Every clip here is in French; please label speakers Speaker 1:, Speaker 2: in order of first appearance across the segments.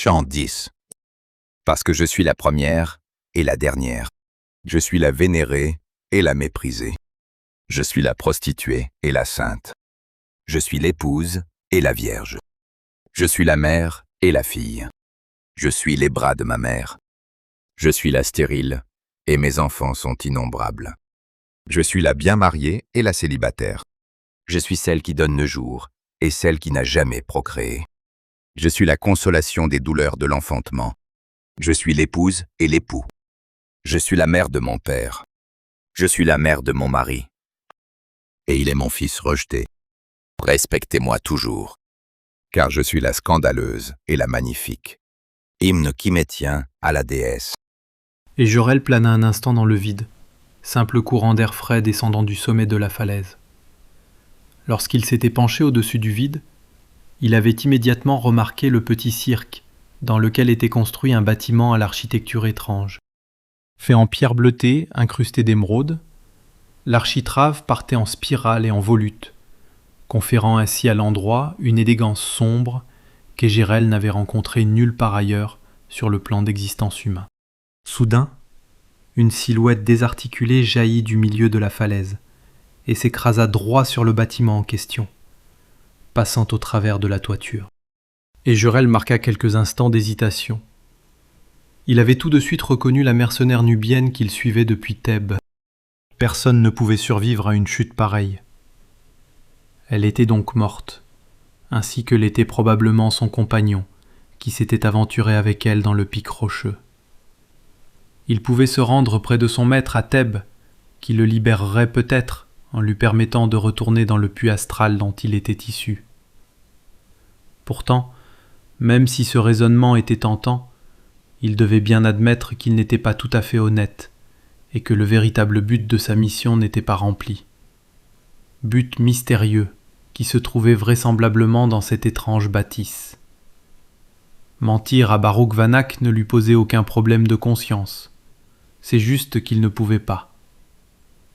Speaker 1: Chant 10. Parce que je suis la première et la dernière. Je suis la vénérée et la méprisée. Je suis la prostituée et la sainte. Je suis l'épouse et la vierge. Je suis la mère et la fille. Je suis les bras de ma mère. Je suis la stérile et mes enfants sont innombrables. Je suis la bien mariée et la célibataire. Je suis celle qui donne le jour et celle qui n'a jamais procréé. Je suis la consolation des douleurs de l'enfantement. Je suis l'épouse et l'époux. Je suis la mère de mon père. Je suis la mère de mon mari. Et il est mon fils rejeté. Respectez-moi toujours, car je suis la scandaleuse et la magnifique. Hymne qui me tient à la déesse.
Speaker 2: Et Jorel plana un instant dans le vide, simple courant d'air frais descendant du sommet de la falaise. Lorsqu'il s'était penché au-dessus du vide, il avait immédiatement remarqué le petit cirque, dans lequel était construit un bâtiment à l'architecture étrange. Fait en pierre bleutée, incrustée d'émeraude, l'architrave partait en spirale et en volute, conférant ainsi à l'endroit une élégance sombre qu'Égérel n'avait rencontrée nulle part ailleurs sur le plan d'existence humain. Soudain, une silhouette désarticulée jaillit du milieu de la falaise et s'écrasa droit sur le bâtiment en question, passant au travers de la toiture. Égérel marqua quelques instants d'hésitation. Il avait tout de suite reconnu la mercenaire nubienne qu'il suivait depuis Thèbes. Personne ne pouvait survivre à une chute pareille. Elle était donc morte, ainsi que l'était probablement son compagnon, qui s'était aventuré avec elle dans le pic rocheux. Il pouvait se rendre près de son maître à Thèbes, qui le libérerait peut-être en lui permettant de retourner dans le puits astral dont il était issu. Pourtant, même si ce raisonnement était tentant, il devait bien admettre qu'il n'était pas tout à fait honnête et que le véritable but de sa mission n'était pas rempli. But mystérieux qui se trouvait vraisemblablement dans cette étrange bâtisse. Mentir à Baruch Vanak ne lui posait aucun problème de conscience. C'est juste qu'il ne pouvait pas.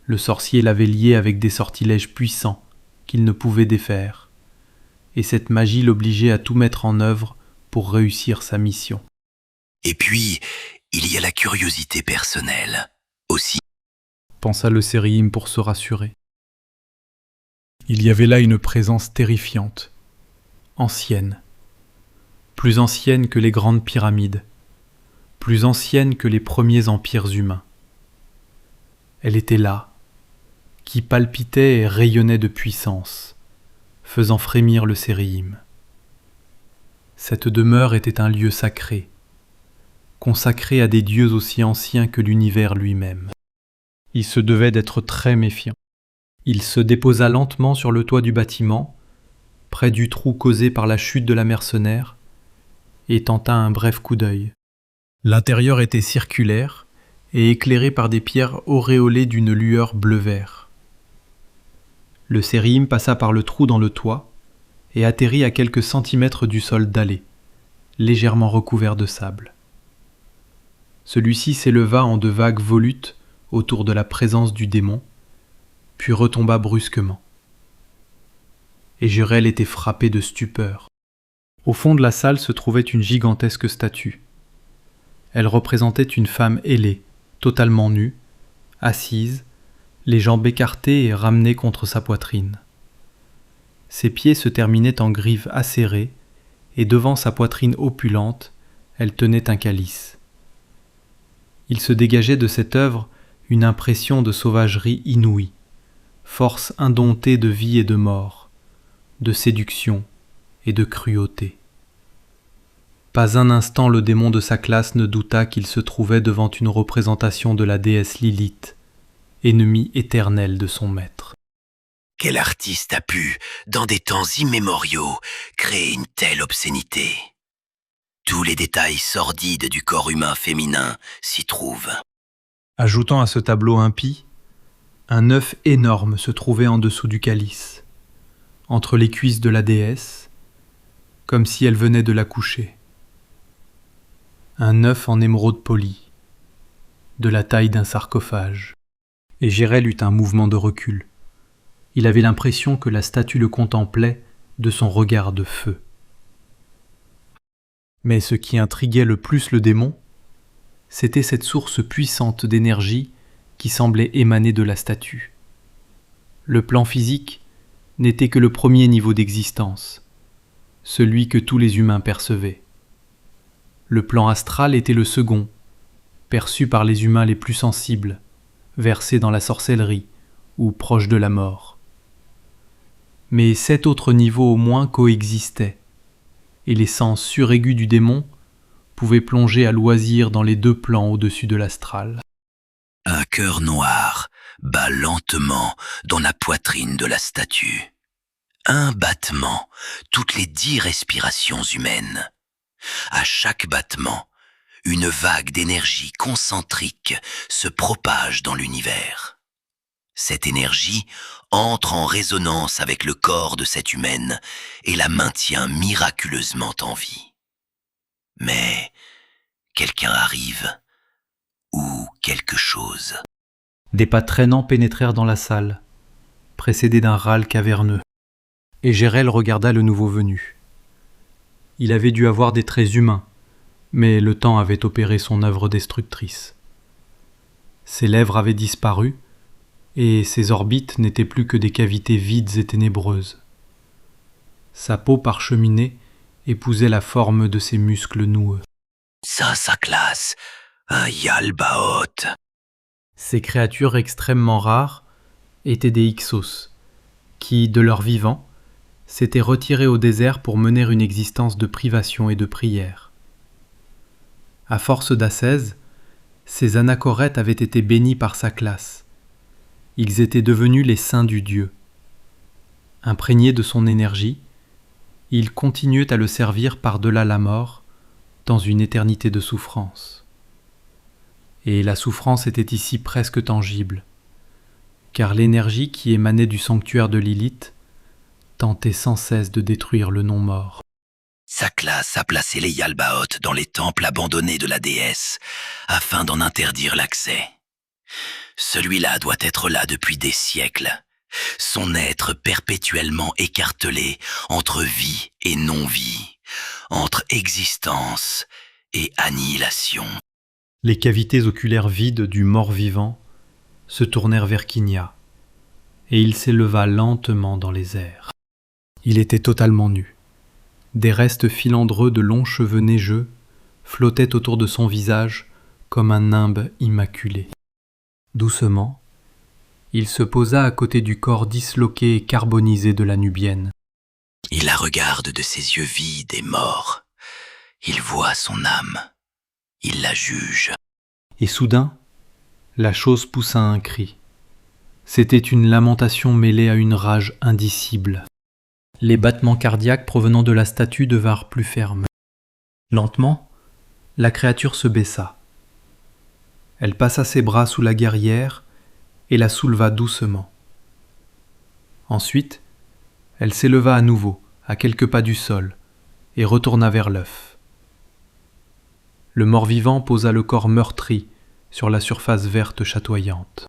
Speaker 2: Le sorcier l'avait lié avec des sortilèges puissants qu'il ne pouvait défaire, et cette magie l'obligeait à tout mettre en œuvre pour réussir sa mission.
Speaker 3: Et puis, il y a la curiosité personnelle, aussi.
Speaker 2: Pensa le Sériim pour se rassurer. Il y avait là une présence terrifiante, ancienne, plus ancienne que les grandes pyramides, plus ancienne que les premiers empires humains. Elle était là, qui palpitait et rayonnait de puissance, faisant frémir le Sériim. Cette demeure était un lieu sacré, consacré à des dieux aussi anciens que l'univers lui-même. Il se devait d'être très méfiant. Il se déposa lentement sur le toit du bâtiment, près du trou causé par la chute de la mercenaire, et tenta un bref coup d'œil. L'intérieur était circulaire et éclairé par des pierres auréolées d'une lueur bleu-vert. Le Sériim passa par le trou dans le toit et atterrit à quelques centimètres du sol dallé, légèrement recouvert de sable. Celui-ci s'éleva en de vagues volutes autour de la présence du démon, puis retomba brusquement. Égérel était frappé de stupeur. Au fond de la salle se trouvait une gigantesque statue. Elle représentait une femme ailée, totalement nue, assise, les jambes écartées et ramenées contre sa poitrine. Ses pieds se terminaient en griffes acérées, et devant sa poitrine opulente, elle tenait un calice. Il se dégageait de cette œuvre une impression de sauvagerie inouïe, force indomptée de vie et de mort, de séduction et de cruauté. Pas un instant le démon de sa classe ne douta qu'il se trouvait devant une représentation de la déesse Lilith, ennemie éternelle de son maître.
Speaker 3: Quel artiste a pu, dans des temps immémoriaux, créer une telle obscénité? Tous les détails sordides du corps humain féminin s'y trouvent.
Speaker 2: Ajoutant à ce tableau impie, un œuf énorme se trouvait en dessous du calice, entre les cuisses de la déesse, comme si elle venait de l'accoucher. Un œuf en émeraude polie, de la taille d'un sarcophage. Égérel eut un mouvement de recul. Il avait l'impression que la statue le contemplait de son regard de feu. Mais ce qui intriguait le plus le démon, c'était cette source puissante d'énergie qui semblait émaner de la statue. Le plan physique n'était que le premier niveau d'existence, celui que tous les humains percevaient. Le plan astral était le second, perçu par les humains les plus sensibles, versés dans la sorcellerie ou proches de la mort. Mais 7 autres niveaux au moins coexistaient, et les sens suraigus du démon pouvaient plonger à loisir dans les 2 plans au-dessus de l'astral.
Speaker 3: Un cœur noir bat lentement dans la poitrine de la statue. Un battement, toutes les 10 respirations humaines. À chaque battement, une vague d'énergie concentrique se propage dans l'univers. Cette énergie entre en résonance avec le corps de cette humaine et la maintient miraculeusement en vie. Mais quelqu'un arrive, ou quelque chose.
Speaker 2: Des pas traînants pénétrèrent dans la salle, précédés d'un râle caverneux, et Gérel regarda le nouveau venu. Il avait dû avoir des traits humains, mais le temps avait opéré son œuvre destructrice. Ses lèvres avaient disparu, et ses orbites n'étaient plus que des cavités vides et ténébreuses. Sa peau parcheminée épousait la forme de ses muscles noueux.
Speaker 3: Ça, sa classe, un Yalbaoth.
Speaker 2: Ces créatures extrêmement rares étaient des Hyksos, qui, de leur vivant, s'étaient retirés au désert pour mener une existence de privation et de prière. À force d'ascèse, ces anachorètes avaient été bénis par sa classe. Ils étaient devenus les saints du Dieu. Imprégnés de son énergie, ils continuaient à le servir par-delà la mort, dans une éternité de souffrance. Et la souffrance était ici presque tangible, car l'énergie qui émanait du sanctuaire de Lilith tentait sans cesse de détruire le non-mort.
Speaker 3: Sa classe a placé les Yalbaoth dans les temples abandonnés de la déesse, afin d'en interdire l'accès. Celui-là doit être là depuis des siècles, son être perpétuellement écartelé entre vie et non-vie, entre existence et annihilation.
Speaker 2: Les cavités oculaires vides du mort-vivant se tournèrent vers Kinya, et il s'éleva lentement dans les airs. Il était totalement nu. Des restes filandreux de longs cheveux neigeux flottaient autour de son visage comme un nimbe immaculé. Doucement, il se posa à côté du corps disloqué et carbonisé de la Nubienne.
Speaker 3: Il la regarde de ses yeux vides et morts. Il voit son âme. Il la juge.
Speaker 2: Et soudain, la chose poussa un cri. C'était une lamentation mêlée à une rage indicible. Les battements cardiaques provenant de la statue devinrent plus fermes. Lentement, la créature se baissa. Elle passa ses bras sous la guerrière et la souleva doucement. Ensuite, elle s'éleva à nouveau, à quelques pas du sol, et retourna vers l'œuf. Le mort-vivant posa le corps meurtri sur la surface verte chatoyante.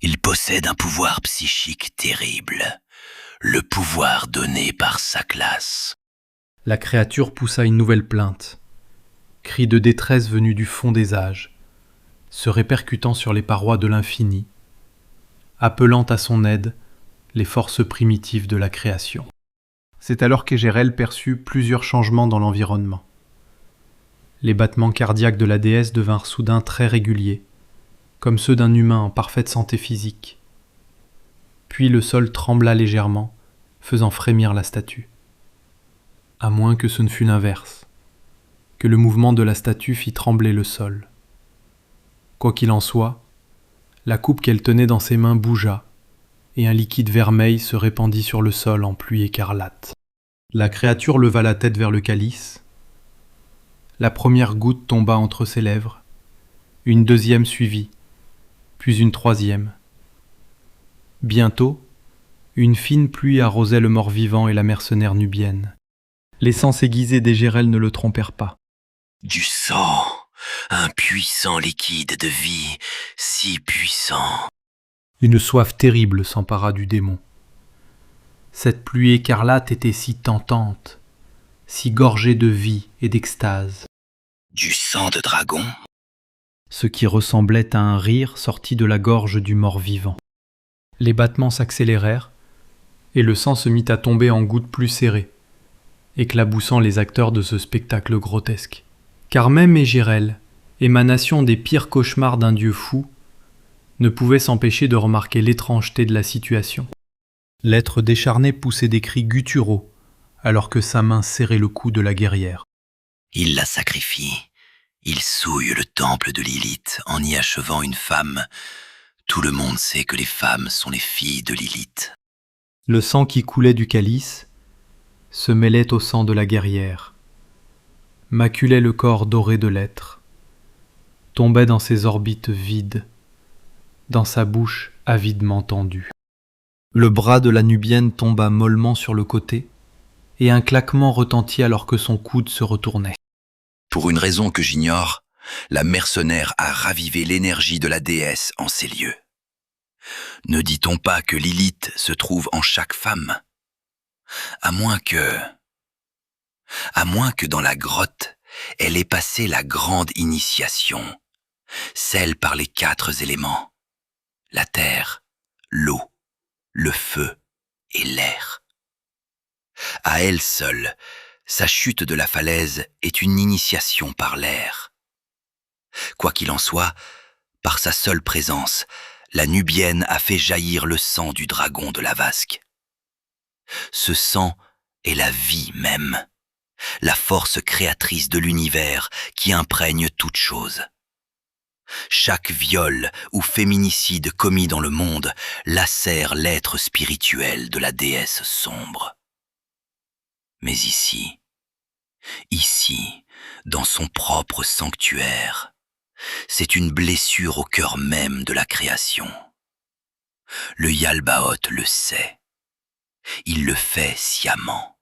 Speaker 3: Il possède un pouvoir psychique terrible, le pouvoir donné par sa classe.
Speaker 2: La créature poussa une nouvelle plainte, cri de détresse venu du fond des âges, se répercutant sur les parois de l'infini, appelant à son aide les forces primitives de la création. C'est alors qu'Égérel perçut plusieurs changements dans l'environnement. Les battements cardiaques de la déesse devinrent soudain très réguliers, comme ceux d'un humain en parfaite santé physique. Puis le sol trembla légèrement, faisant frémir la statue. À moins que ce ne fût l'inverse, que le mouvement de la statue fit trembler le sol. Quoi qu'il en soit, la coupe qu'elle tenait dans ses mains bougea, et un liquide vermeil se répandit sur le sol en pluie écarlate. La créature leva la tête vers le calice. La première goutte tomba entre ses lèvres, une deuxième suivit, puis une troisième. Bientôt, une fine pluie arrosait le mort-vivant et la mercenaire nubienne. Les sens aiguisés d'Égérel ne le trompèrent pas.
Speaker 3: Du sang, un puissant liquide de vie, si puissant.
Speaker 2: Une soif terrible s'empara du démon. Cette pluie écarlate était si tentante, si gorgé de vie et d'extase.
Speaker 3: Du sang de dragon?
Speaker 2: Ce qui ressemblait à un rire sorti de la gorge du mort-vivant. Les battements s'accélérèrent, et le sang se mit à tomber en gouttes plus serrées, éclaboussant les acteurs de ce spectacle grotesque. Car même Égirel, émanation des pires cauchemars d'un dieu fou, ne pouvait s'empêcher de remarquer l'étrangeté de la situation. L'être décharné poussait des cris gutturaux, alors que sa main serrait le cou de la guerrière.
Speaker 3: Il la sacrifie. Il souille le temple de Lilith en y achevant une femme. Tout le monde sait que les femmes sont les filles de Lilith.
Speaker 2: Le sang qui coulait du calice se mêlait au sang de la guerrière, maculait le corps doré de l'être, tombait dans ses orbites vides, dans sa bouche avidement tendue. Le bras de la Nubienne tomba mollement sur le côté, et un claquement retentit alors que son coude se retournait.
Speaker 3: Pour une raison que j'ignore, la mercenaire a ravivé l'énergie de la déesse en ces lieux. Ne dit-on pas que Lilith se trouve en chaque femme? À moins que dans la grotte, elle ait passé la grande initiation, celle par les 4 éléments, la terre, l'eau, le feu et l'air. À elle seule, sa chute de la falaise est une initiation par l'air. Quoi qu'il en soit, par sa seule présence, la Nubienne a fait jaillir le sang du dragon de la vasque. Ce sang est la vie même, la force créatrice de l'univers qui imprègne toute chose. Chaque viol ou féminicide commis dans le monde lacère l'être spirituel de la déesse sombre. Mais ici, dans son propre sanctuaire, c'est une blessure au cœur même de la création. Le Yalbaoth le sait. Il le fait sciemment.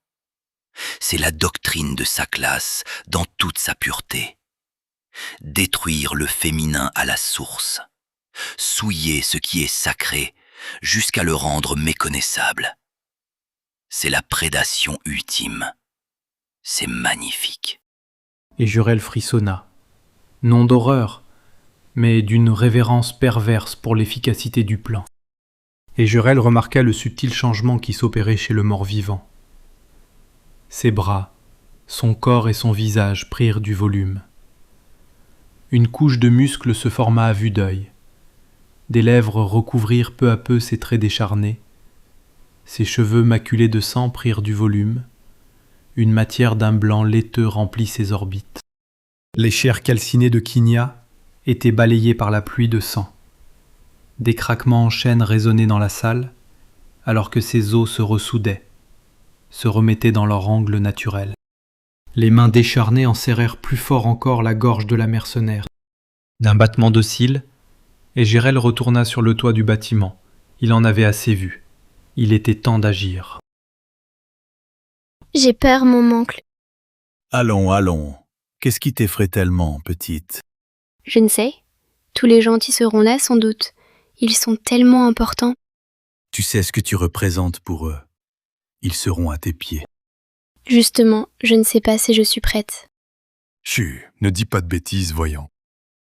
Speaker 3: C'est la doctrine de sa classe dans toute sa pureté. Détruire le féminin à la source, souiller ce qui est sacré jusqu'à le rendre méconnaissable. C'est la prédation ultime. C'est magnifique.
Speaker 2: Et Jurel frissonna, non d'horreur, mais d'une révérence perverse pour l'efficacité du plan. Et Jurel remarqua le subtil changement qui s'opérait chez le mort-vivant. Ses bras, son corps et son visage prirent du volume. Une couche de muscles se forma à vue d'œil. Des lèvres recouvrirent peu à peu ses traits décharnés. Ses cheveux maculés de sang prirent du volume. Une matière d'un blanc laiteux remplit ses orbites. Les chairs calcinées de Kinia étaient balayées par la pluie de sang. Des craquements en chaîne résonnaient dans la salle, alors que ses os se ressoudaient, se remettaient dans leur angle naturel. Les mains décharnées en serrèrent plus fort encore la gorge de la mercenaire. D'un battement de cils, Égirel retourna sur le toit du bâtiment. Il en avait assez vu. Il était temps d'agir.
Speaker 4: J'ai peur, mon oncle.
Speaker 5: Allons, allons. Qu'est-ce qui t'effraie tellement, petite?
Speaker 4: Je ne sais. Tous les gentils seront là, sans doute. Ils sont tellement importants.
Speaker 5: Tu sais ce que tu représentes pour eux. Ils seront à tes pieds.
Speaker 4: Justement, je ne sais pas si je suis prête.
Speaker 5: Chut, ne dis pas de bêtises, voyons.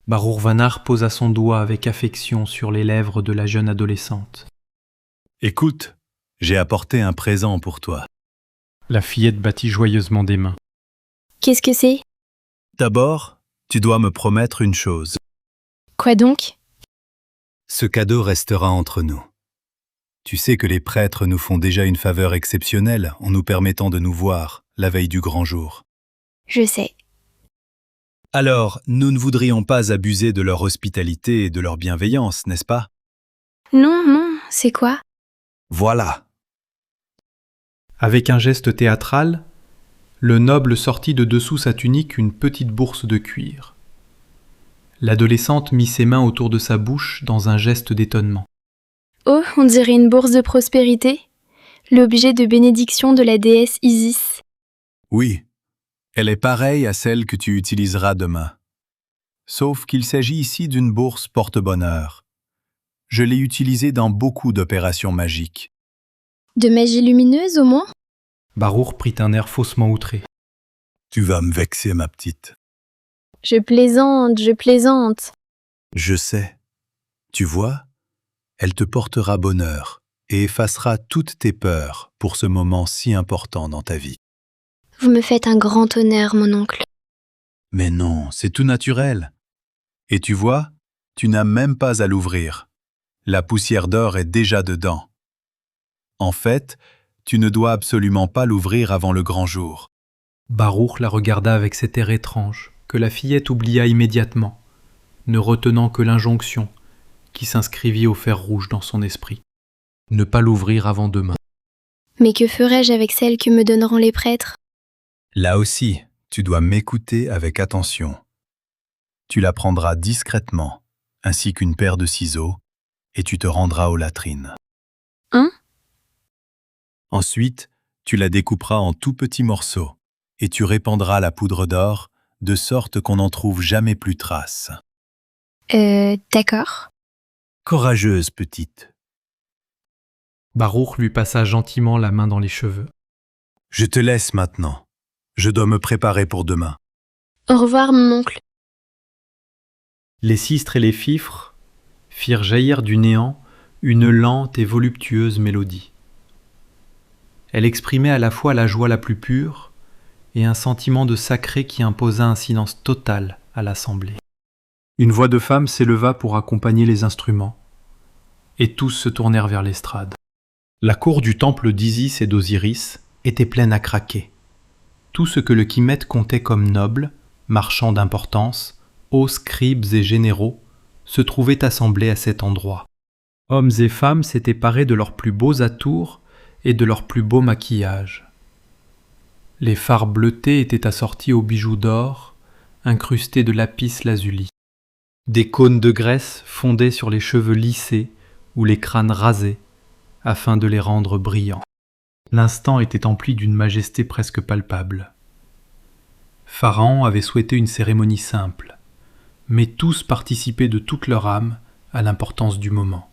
Speaker 2: Barourvannar posa son doigt avec affection sur les lèvres de la jeune adolescente.
Speaker 5: Écoute, j'ai apporté un présent pour toi.
Speaker 2: La fillette battit joyeusement des mains.
Speaker 4: Qu'est-ce que c'est?
Speaker 5: D'abord, tu dois me promettre une chose.
Speaker 4: Quoi donc?
Speaker 5: Ce cadeau restera entre nous. Tu sais que les prêtres nous font déjà une faveur exceptionnelle en nous permettant de nous voir la veille du grand jour.
Speaker 4: Je sais.
Speaker 5: Alors, nous ne voudrions pas abuser de leur hospitalité et de leur bienveillance, n'est-ce pas?
Speaker 4: Non, c'est quoi?
Speaker 5: Voilà.
Speaker 2: Avec un geste théâtral, le noble sortit de dessous sa tunique une petite bourse de cuir. L'adolescente mit ses mains autour de sa bouche dans un geste d'étonnement.
Speaker 4: Oh, on dirait une bourse de prospérité. L'objet de bénédiction de la déesse Isis.
Speaker 5: Oui, elle est pareille à celle que tu utiliseras demain. Sauf qu'il s'agit ici d'une bourse porte-bonheur. Je l'ai utilisée dans beaucoup d'opérations magiques.
Speaker 4: De magie lumineuse, au moins?
Speaker 2: Barour prit un air faussement outré.
Speaker 5: Tu vas me vexer, ma petite.
Speaker 4: Je plaisante, je plaisante.
Speaker 5: Je sais. Tu vois, elle te portera bonheur et effacera toutes tes peurs pour ce moment si important dans ta vie.
Speaker 4: Vous me faites un grand honneur, mon oncle.
Speaker 5: Mais non, c'est tout naturel. Et tu vois, tu n'as même pas à l'ouvrir. La poussière d'or est déjà dedans. En fait, tu ne dois absolument pas l'ouvrir avant le grand jour.
Speaker 2: Baruch la regarda avec cet air étrange que la fillette oublia immédiatement, ne retenant que l'injonction qui s'inscrivit au fer rouge dans son esprit. Ne pas l'ouvrir avant demain.
Speaker 4: Mais que ferai-je avec celle que me donneront les prêtres?
Speaker 5: Là aussi, tu dois m'écouter avec attention. Tu la prendras discrètement, ainsi qu'une paire de ciseaux, et tu te rendras aux latrines.
Speaker 4: Hein?
Speaker 5: Ensuite, tu la découperas en tout petits morceaux, et tu répandras la poudre d'or, de sorte qu'on n'en trouve jamais plus trace.
Speaker 4: D'accord.
Speaker 5: Courageuse petite.
Speaker 2: Baruch lui passa gentiment la main dans les cheveux.
Speaker 5: Je te laisse maintenant. Je dois me préparer pour demain.
Speaker 4: Au revoir, mon oncle.
Speaker 2: Les sistres et les fifres firent jaillir du néant une lente et voluptueuse mélodie. Elle exprimait à la fois la joie la plus pure et un sentiment de sacré qui imposa un silence total à l'assemblée. Une voix de femme s'éleva pour accompagner les instruments, et tous se tournèrent vers l'estrade. La cour du temple d'Isis et d'Osiris était pleine à craquer. Tout ce que le Kemet comptait comme nobles, marchands d'importance, hauts scribes et généraux, se trouvaient assemblés à cet endroit. Hommes et femmes s'étaient parés de leurs plus beaux atours et de leurs plus beaux maquillages. Les phares bleutés étaient assortis aux bijoux d'or, incrustés de lapis lazuli. Des cônes de graisse fondaient sur les cheveux lissés ou les crânes rasés, afin de les rendre brillants. L'instant était empli d'une majesté presque palpable. Pharaon avait souhaité une cérémonie simple, mais tous participaient de toute leur âme à l'importance du moment.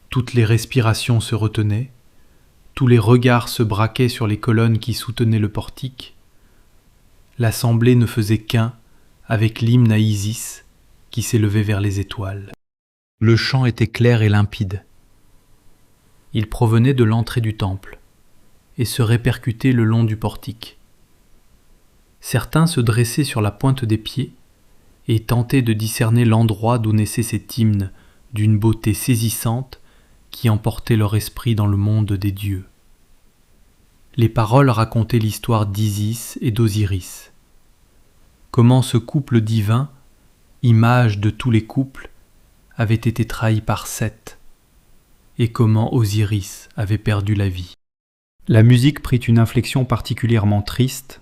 Speaker 2: Toutes les respirations se retenaient, tous les regards se braquaient sur les colonnes qui soutenaient le portique. L'assemblée ne faisait qu'un avec l'hymne à Isis qui s'élevait vers les étoiles. Le chant était clair et limpide. Il provenait de l'entrée du temple et se répercutait le long du portique. Certains se dressaient sur la pointe des pieds et tentaient de discerner l'endroit d'où naissait cet hymne d'une beauté saisissante qui emportait leur esprit dans le monde des dieux. Les paroles racontaient l'histoire d'Isis et d'Osiris. Comment ce couple divin, image de tous les couples, avait été trahi par Seth, et comment Osiris avait perdu la vie. La musique prit une inflexion particulièrement triste,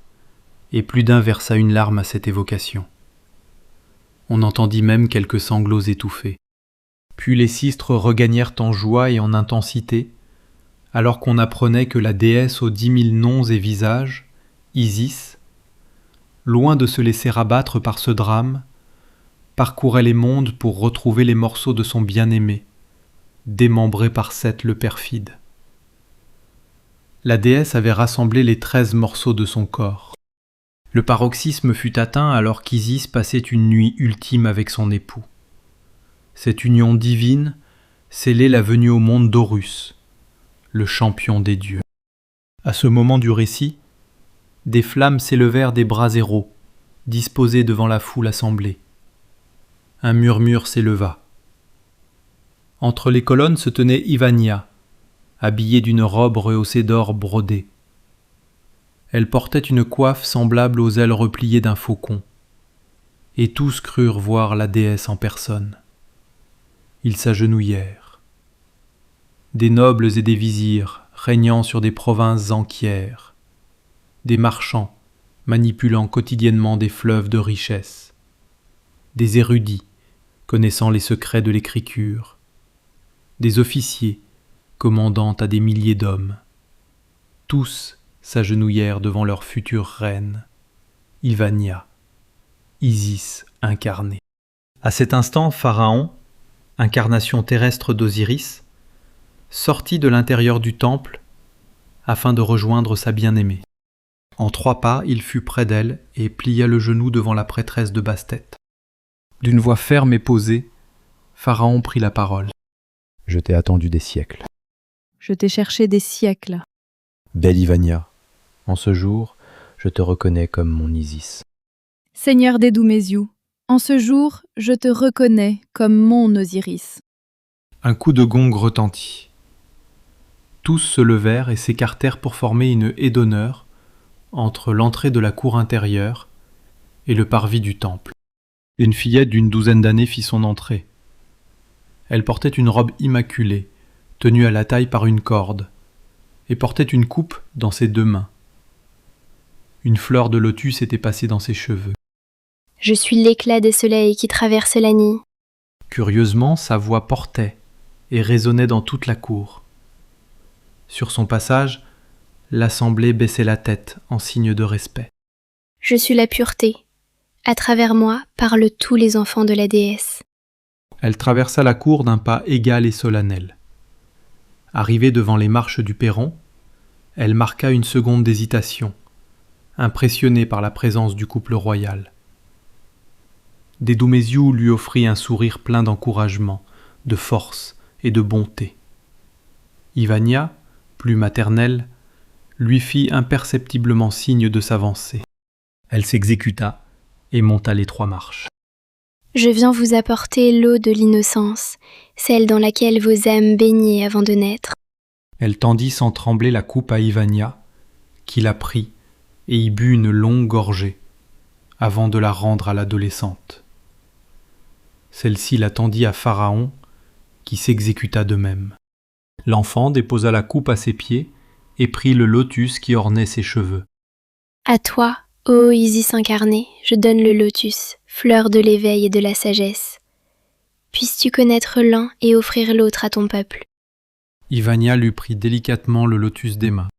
Speaker 2: et plus d'un versa une larme à cette évocation. On entendit même quelques sanglots étouffés. Puis les sistres regagnèrent en joie et en intensité, alors qu'on apprenait que la déesse aux 10 000 noms et visages, Isis, loin de se laisser abattre par ce drame, parcourait les mondes pour retrouver les morceaux de son bien-aimé, démembré par Seth le perfide. La déesse avait rassemblé les 13 morceaux de son corps. Le paroxysme fut atteint alors qu'Isis passait une nuit ultime avec son époux. Cette union divine scellait la venue au monde d'Horus, le champion des dieux. À ce moment du récit, des flammes s'élevèrent des braséros, disposés devant la foule assemblée. Un murmure s'éleva. Entre les colonnes se tenait Ivania, habillée d'une robe rehaussée d'or brodé. Elle portait une coiffe semblable aux ailes repliées d'un faucon, et tous crurent voir la déesse en personne. Ils s'agenouillèrent. Des nobles et des vizirs régnant sur des provinces entières, des marchands manipulant quotidiennement des fleuves de richesse, des érudits connaissant les secrets de l'écriture, des officiers commandant à des milliers d'hommes. Tous s'agenouillèrent devant leur future reine, Ivania, Isis incarnée. À cet instant, Pharaon, incarnation terrestre d'Osiris, sortit de l'intérieur du temple afin de rejoindre sa bien-aimée. En 3 pas, il fut près d'elle et plia le genou devant la prêtresse de basse-tête. D'une voix ferme et posée, Pharaon prit la parole.
Speaker 6: Je t'ai attendu des siècles.
Speaker 7: Je t'ai cherché des siècles.
Speaker 6: Belle Ivania, en ce jour, je te reconnais comme mon Isis.
Speaker 7: Seigneur des Douméziou, en ce jour, je te reconnais comme mon Osiris.
Speaker 2: Un coup de gong retentit. Tous se levèrent et s'écartèrent pour former une haie d'honneur entre l'entrée de la cour intérieure et le parvis du temple. Une fillette d'une 12aine d'années fit son entrée. Elle portait une robe immaculée, tenue à la taille par une corde, et portait une coupe dans ses 2 mains. Une fleur de lotus était passée dans ses cheveux.
Speaker 4: Je suis l'éclat des soleils qui traversent la nuit.
Speaker 2: Curieusement, sa voix portait et résonnait dans toute la cour. Sur son passage, l'assemblée baissait la tête en signe de respect.
Speaker 4: Je suis la pureté. À travers moi parlent tous les enfants de la déesse.
Speaker 2: Elle traversa la cour d'un pas égal et solennel. Arrivée devant les marches du perron, elle marqua une seconde d'hésitation, impressionnée par la présence du couple royal. Des Douméziou lui offrit un sourire plein d'encouragement, de force et de bonté. Ivania, plus maternelle, lui fit imperceptiblement signe de s'avancer. Elle s'exécuta et monta les 3 marches.
Speaker 4: Je viens vous apporter l'eau de l'innocence, celle dans laquelle vos âmes baignaient avant de naître.
Speaker 2: Elle tendit sans trembler la coupe à Ivania, qui la prit et y but une longue gorgée, avant de la rendre à l'adolescente. Celle-ci la tendit à Pharaon, qui s'exécuta de même. L'enfant déposa la coupe à ses pieds et prit le lotus qui ornait ses cheveux.
Speaker 4: À toi, ô Isis incarnée, je donne le lotus, fleur de l'éveil et de la sagesse. Puisses-tu connaître l'un et offrir l'autre à ton peuple.
Speaker 2: Ivania lui prit délicatement le lotus des mains.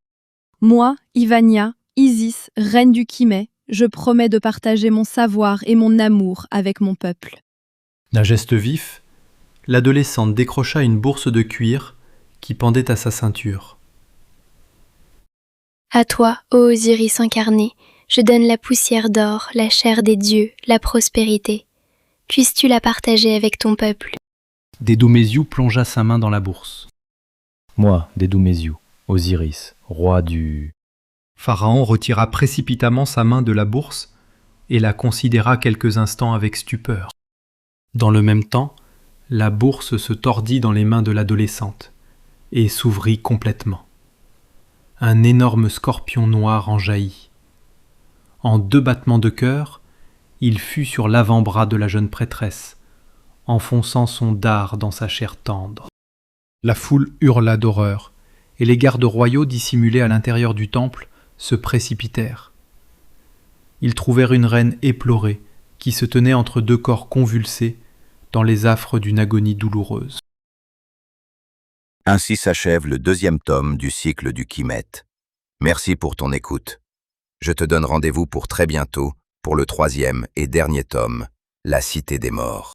Speaker 7: Moi, Ivania, Isis, reine du Kimé, je promets de partager mon savoir et mon amour avec mon peuple.
Speaker 2: D'un geste vif, l'adolescente décrocha une bourse de cuir qui pendait à sa ceinture.
Speaker 4: À toi, ô Osiris incarné, je donne la poussière d'or, la chair des dieux, la prospérité. Puisses-tu la partager avec ton peuple.
Speaker 2: Des Douméziou plongea sa main dans la bourse.
Speaker 6: Moi, des Douméziou, Osiris, roi du...
Speaker 2: Pharaon retira précipitamment sa main de la bourse et la considéra quelques instants avec stupeur. Dans le même temps, la bourse se tordit dans les mains de l'adolescente et s'ouvrit complètement. Un énorme scorpion noir en jaillit. En 2 battements de cœur, il fut sur l'avant-bras de la jeune prêtresse, enfonçant son dard dans sa chair tendre. La foule hurla d'horreur, et les gardes royaux dissimulés à l'intérieur du temple se précipitèrent. Ils trouvèrent une reine éplorée qui se tenait entre 2 corps convulsés dans les affres d'une agonie douloureuse.
Speaker 1: Ainsi s'achève le 2e tome du cycle du Kimet. Merci pour ton écoute. Je te donne rendez-vous pour très bientôt pour le 3e et dernier tome, La Cité des Morts.